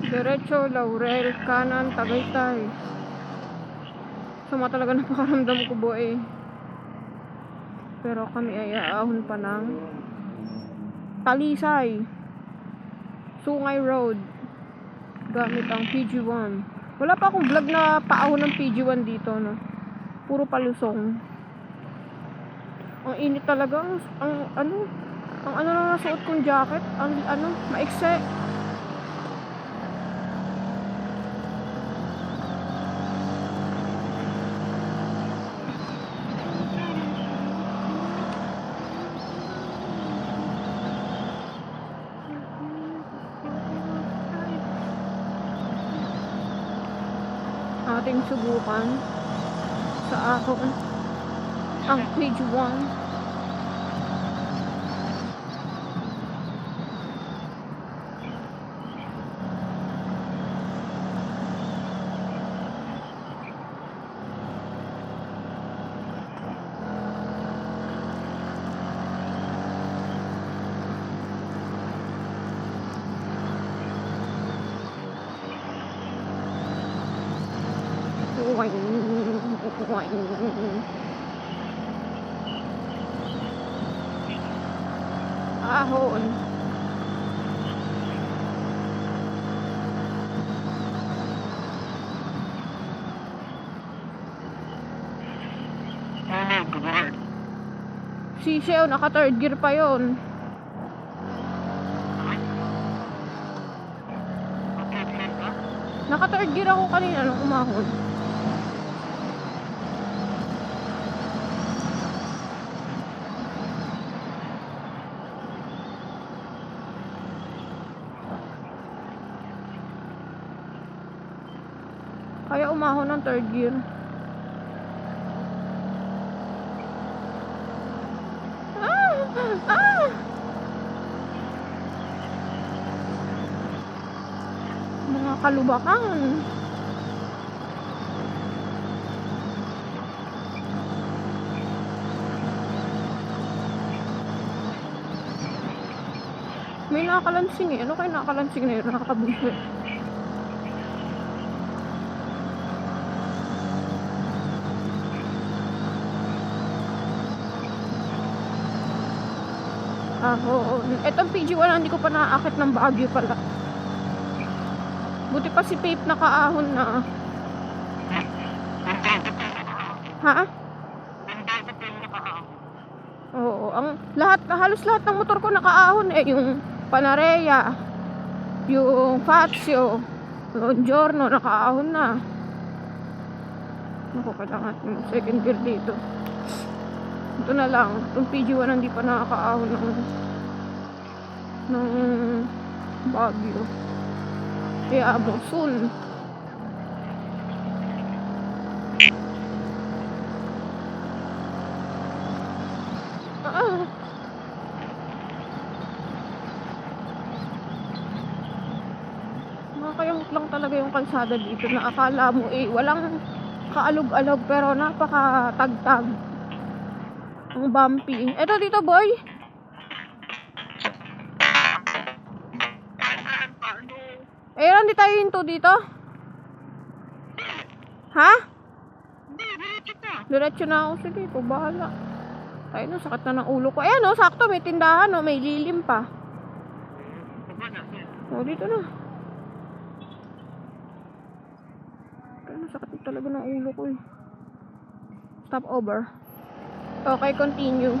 Diretso, Laurel, kanan, Tagaytay. Sama talaga napakaramdam ko, boy. Pero kami ay aahon pa ng Talisay, Sungay Road, gamit ang PG1. Wala pa akong vlog na paahon ng PG1 dito, no? Puro palusong. Ang init talaga. Ang ano na nasuot kong jacket, ang maikse. Ating subukan sa ahon ang PG1. Ahon. Siseo, naka third gear pa yon. Naka third gear ako kanina nung umahon. Kaya umahon ng third gear. Mga kalubakan. May nakakalansing eh. Ano kayo nakakalansing na yun? Nakakabuhay. Etong PG1 hindi ko pa naaakit ng Baguio pala. Buti pa si Pape nakaahon na. Ha? Oo, halos lahat ng motor ko nakaahon eh, yung Panarea, yung Fazio, Longiorno nakaahon na. Ako kailangan yung second gear dito. Ito na lang, itong PG1 hindi pa nakakaahon ng Baguio. Kaya mo soon. Nakakayangit lang talaga yung kalsada dito na akala mo walang kaalog-alog pero napaka-tagtag. Ang bumpy. Eto dito, boy. Hindi tayo hinto dito? Ha? Diretso na ako. Sige, ito bahala. Tayo na, sakit na ng ulo ko. Sakto, may tindahan, may lilim pa. Dito na. Sakit talaga ng ulo ko eh. Stop over. Okay, continue.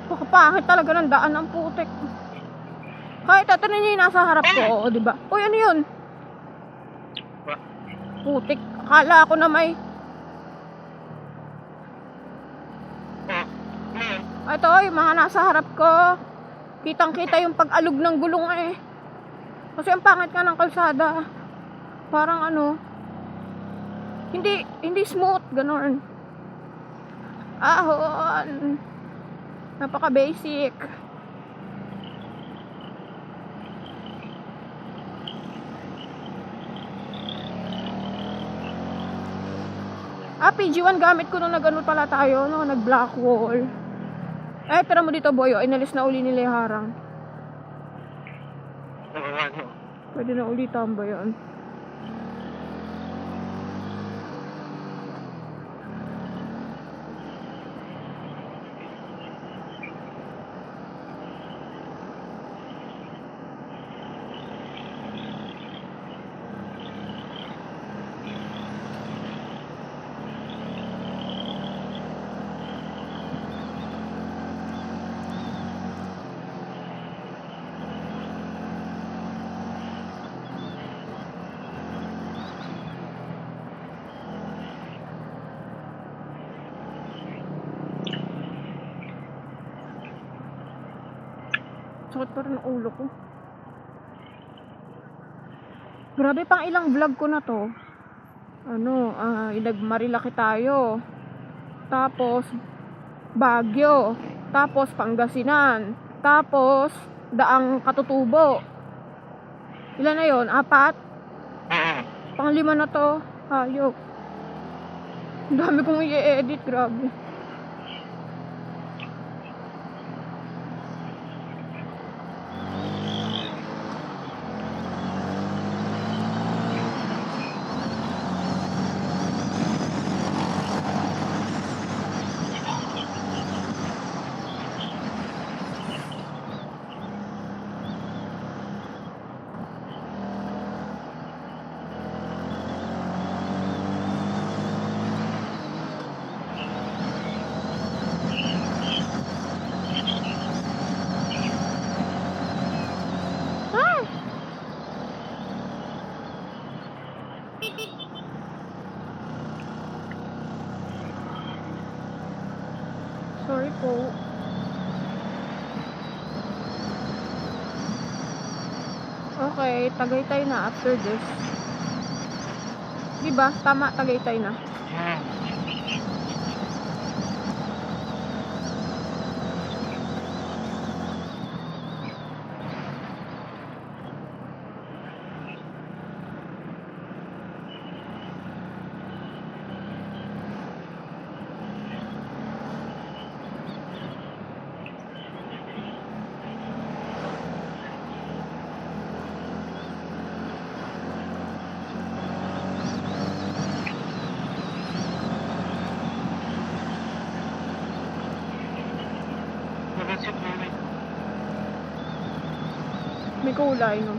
Pakapakit talaga ng daan ng putik. Kahit ito na yung nasa harap ko, diba? Uy, ano yun? Putik. Akala ko na may... Ito, yung mga nasa harap ko. Kitang-kita yung pag-alog ng gulong eh. Kasi ang pangit ka ng kalsada. Parang hindi smooth, ganon. Ahon. Napaka-basic. PG1 gamit ko nung nag-ano pala tayo, no? Nag-black wall. Tira mo dito, boy. Inalis na uli nila yung harang. Pwede na uli tamba yun. Sakit pa rin ang ulo ko. Grabe, pang ilang vlog ko na to. Nag-Marilaki tayo. Tapos, Baguio. Tapos, Pangasinan. Tapos, Daang Katutubo. Ilan na yon? 4? Pang-5 na to. Hayop. Ang dami kong i-edit, grabe. Sorry po. Okay, Tagaytay na after this. Diba? Tama, Tagaytay na. May kulay, no?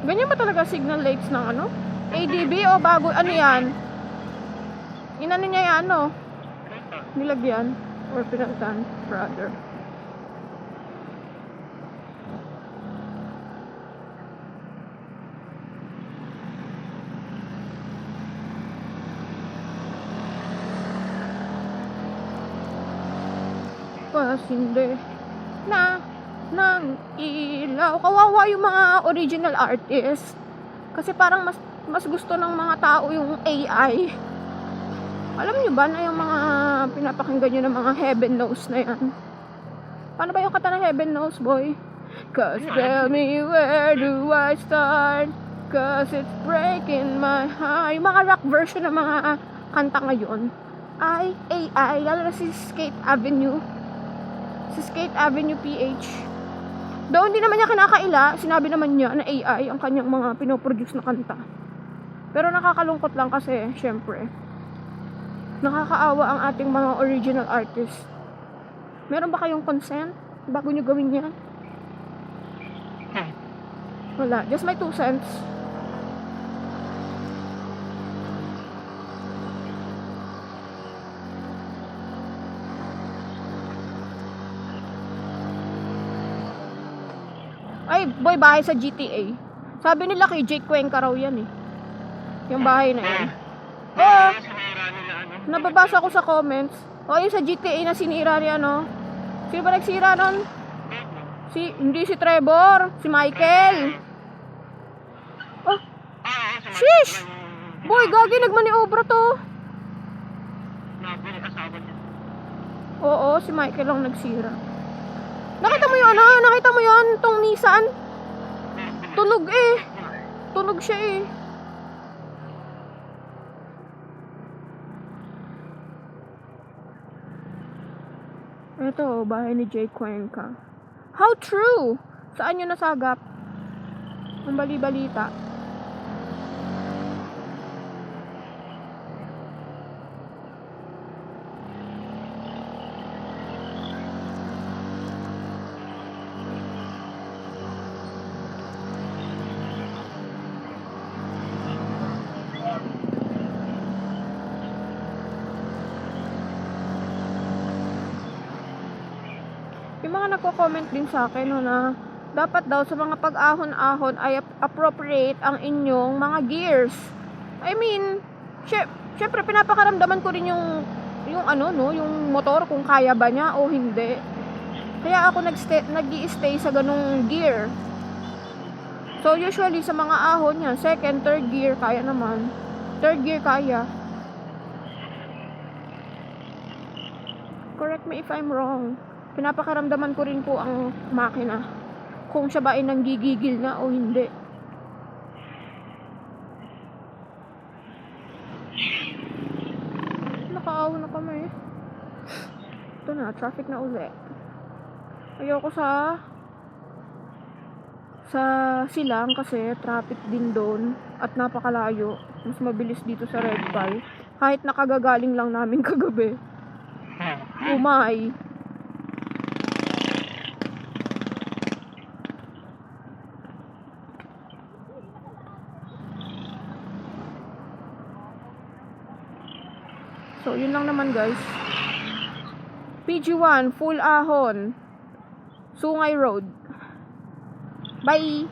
Ganyan ba talaga signal lights ng ano? ADB o bago? Ano yan? Inano niya yan, no? Nilagyan? Or pinalitan? Brother. Pasinde na ng ilaw. Kawawa yung mga original artists. Kasi parang mas gusto ng mga tao yung AI. Alam nyo ba na yung mga pinapakinggan nyo ng mga Heaven Knows na yan? Paano ba yung kata ng Heaven Knows, boy? Cause tell me where do I start? Cause it's breaking my heart. Yung mga rock version ng mga kanta ngayon ay AI. Lalo na si Skate Avenue. Si Skate Avenue PH. Though hindi naman niya kinakaila, sinabi naman niya na AI ang kanyang mga pinoproduce na kanta. Pero nakakalungkot lang kasi, syempre, nakakaawa ang ating mga original artists. Meron ba kayong consent bago nyo gawin yan? Wala. Just my 2 cents. Ay, boy, bahay sa GTA. Sabi nila kay Jake Cuenca raw yan eh. Yung bahay na yan. Oo. Nababasa ko sa comments. O, yung sa GTA na sinira ni ano. Sino ba nagsira nun? Hindi si Trevor. Si Michael. Oh. Sheesh! Boy, gagi, nagmaniobra to. Oo, si Michael lang nagsira. Nakita mo yun, ano? Nakita mo yun? Tong Nissan? Tunog eh. Tunog siya eh. Ito, bahay ni Jay Cuenca. How true? Saan yun nasagap? Ang bali-balita. Yung mga nagko-comment din sa akin no, na dapat daw sa mga pag-ahon-ahon ay appropriate ang inyong mga gears. I mean, syempre pinapakaramdaman ko rin yung ano no, yung motor kung kaya ba niya o hindi. Kaya ako nag-i-stay sa ganung gear. So usually sa mga ahon niya, second, third gear kaya naman. Third gear kaya. Correct me if I'm wrong. Pinapakaramdaman ko rin po ang makina kung siya ba ay nanggigigil na o hindi. Nakaawa na kami. Ito na, traffic na ulit. Ayoko sa silang kasi traffic din doon at napakalayo. Mas mabilis dito sa Red Pal. Kahit nakagagaling lang namin kagabi. Umay. So, yun lang naman guys. PG1, full ahon. Sungay Road. Bye!